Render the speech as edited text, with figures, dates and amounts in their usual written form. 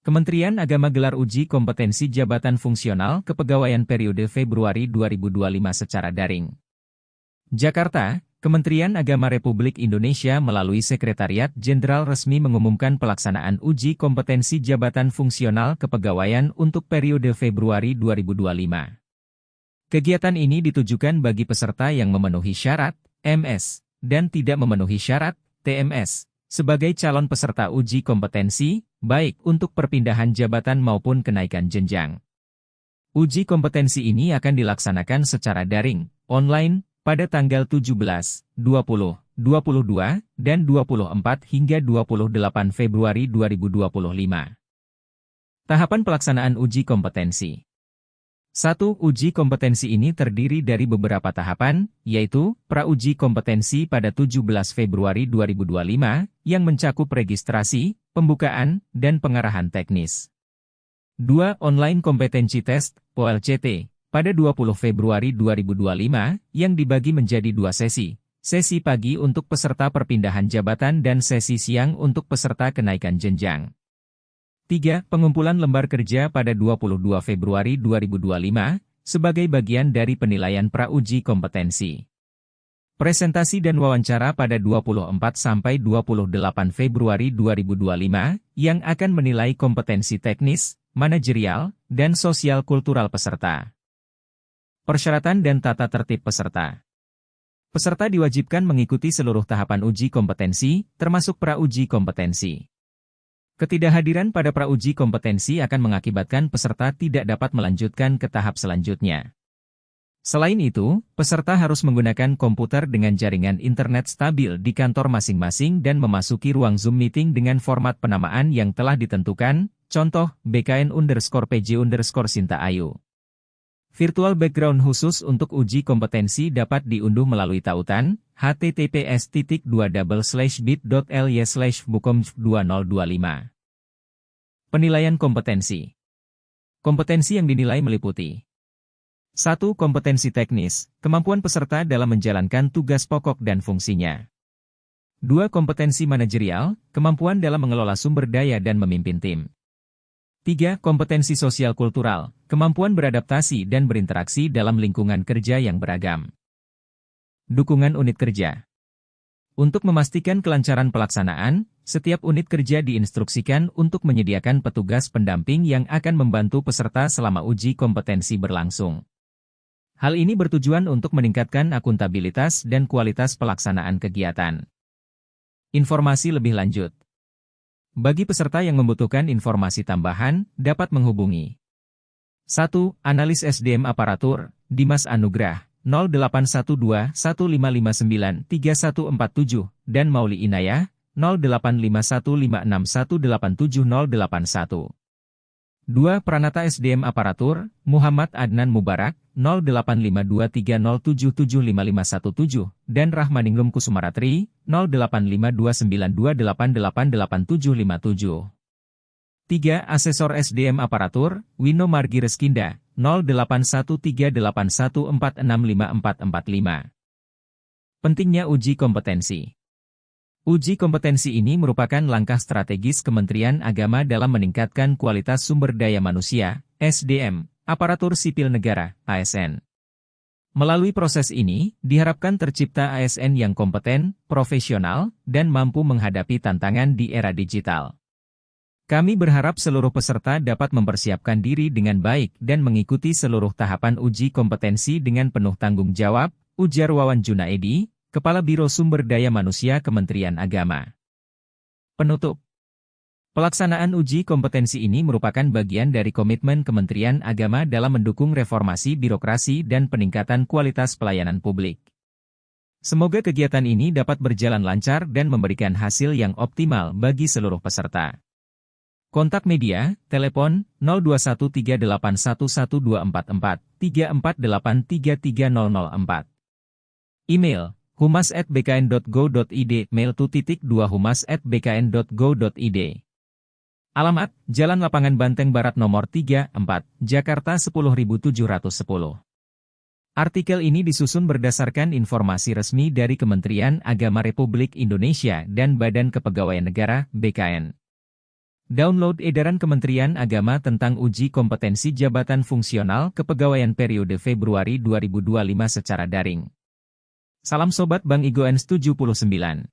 Kementerian Agama gelar uji kompetensi jabatan fungsional kepegawaian periode Februari 2025 secara daring. Jakarta, Kementerian Agama Republik Indonesia melalui Sekretariat Jenderal resmi mengumumkan pelaksanaan uji kompetensi jabatan fungsional kepegawaian untuk periode Februari 2025. Kegiatan ini ditujukan bagi peserta yang memenuhi syarat, MS, dan tidak memenuhi syarat, TMS, sebagai calon peserta uji kompetensi, baik untuk perpindahan jabatan maupun kenaikan jenjang. Uji kompetensi ini akan dilaksanakan secara daring, online, pada tanggal 17, 20, 22, dan 24 hingga 28 Februari 2025. Tahapan pelaksanaan uji kompetensi. 1. Uji kompetensi ini terdiri dari beberapa tahapan, yaitu, pra-uji kompetensi pada 17 Februari 2025, yang mencakup registrasi, pembukaan, dan pengarahan teknis. 2. Online kompetensi test, OLCT, pada 20 Februari 2025, yang dibagi menjadi 2 sesi. Sesi pagi untuk peserta perpindahan jabatan dan sesi siang untuk peserta kenaikan jenjang. 3. Pengumpulan lembar kerja pada 22 Februari 2025, sebagai bagian dari penilaian pra-uji kompetensi. Presentasi dan wawancara pada 24–28 Februari 2025, yang akan menilai kompetensi teknis, manajerial, dan sosial kultural peserta. Persyaratan dan tata tertib peserta. Peserta diwajibkan mengikuti seluruh tahapan uji kompetensi, termasuk pra-uji kompetensi. Ketidakhadiran pada pra-uji kompetensi akan mengakibatkan peserta tidak dapat melanjutkan ke tahap selanjutnya. Selain itu, peserta harus menggunakan komputer dengan jaringan internet stabil di kantor masing-masing dan memasuki ruang Zoom meeting dengan format penamaan yang telah ditentukan, contoh, BKN_PJ_Sinta Ayu. Virtual background khusus untuk uji kompetensi dapat diunduh melalui tautan, https://bit.ly/bukom2025. Penilaian kompetensi. Kompetensi yang dinilai meliputi 1. Kompetensi teknis, kemampuan peserta dalam menjalankan tugas pokok dan fungsinya. 2. Kompetensi manajerial, kemampuan dalam mengelola sumber daya dan memimpin tim. 3. Kompetensi sosial kultural, kemampuan beradaptasi dan berinteraksi dalam lingkungan kerja yang beragam. Dukungan unit kerja. Untuk memastikan kelancaran pelaksanaan, setiap unit kerja diinstruksikan untuk menyediakan petugas pendamping yang akan membantu peserta selama uji kompetensi berlangsung. Hal ini bertujuan untuk meningkatkan akuntabilitas dan kualitas pelaksanaan kegiatan. Informasi lebih lanjut. Bagi peserta yang membutuhkan informasi tambahan, dapat menghubungi 1. Analis SDM Aparatur, Dimas Anugrah, 0812-1559-3147, dan Mauli Inayah, 085156187081. 2. Pranata SDM Aparatur, Muhammad Adnan Mubarak, 085230775517, dan Rahmaningrum Kusumaratri, 085292888757. 3. Asesor SDM Aparatur, Wino Margi Reskinda, 081381465445. Pentingnya uji kompetensi. Uji kompetensi ini merupakan langkah strategis Kementerian Agama dalam meningkatkan kualitas sumber daya manusia, SDM, aparatur sipil negara, ASN. Melalui proses ini, diharapkan tercipta ASN yang kompeten, profesional, dan mampu menghadapi tantangan di era digital. Kami berharap seluruh peserta dapat mempersiapkan diri dengan baik dan mengikuti seluruh tahapan uji kompetensi dengan penuh tanggung jawab, ujar Wawan Junaedi, Kepala Biro Sumber Daya Manusia Kementerian Agama. Penutup. Pelaksanaan uji kompetensi ini merupakan bagian dari komitmen Kementerian Agama dalam mendukung reformasi birokrasi dan peningkatan kualitas pelayanan publik. Semoga kegiatan ini dapat berjalan lancar dan memberikan hasil yang optimal bagi seluruh peserta. Kontak media, telepon 0213811244, 348330004. Email, humas@bkn.go.id, mail to@humas@bkn.go.id. Alamat, Jalan Lapangan Banteng Barat nomor 3, 4, Jakarta 10710. Artikel ini disusun berdasarkan informasi resmi dari Kementerian Agama Republik Indonesia dan Badan Kepegawaian Negara, BKN. Download edaran Kementerian Agama tentang uji kompetensi jabatan fungsional kepegawaian periode Februari 2025 secara daring. Salam Sobat Bank Igoens 79.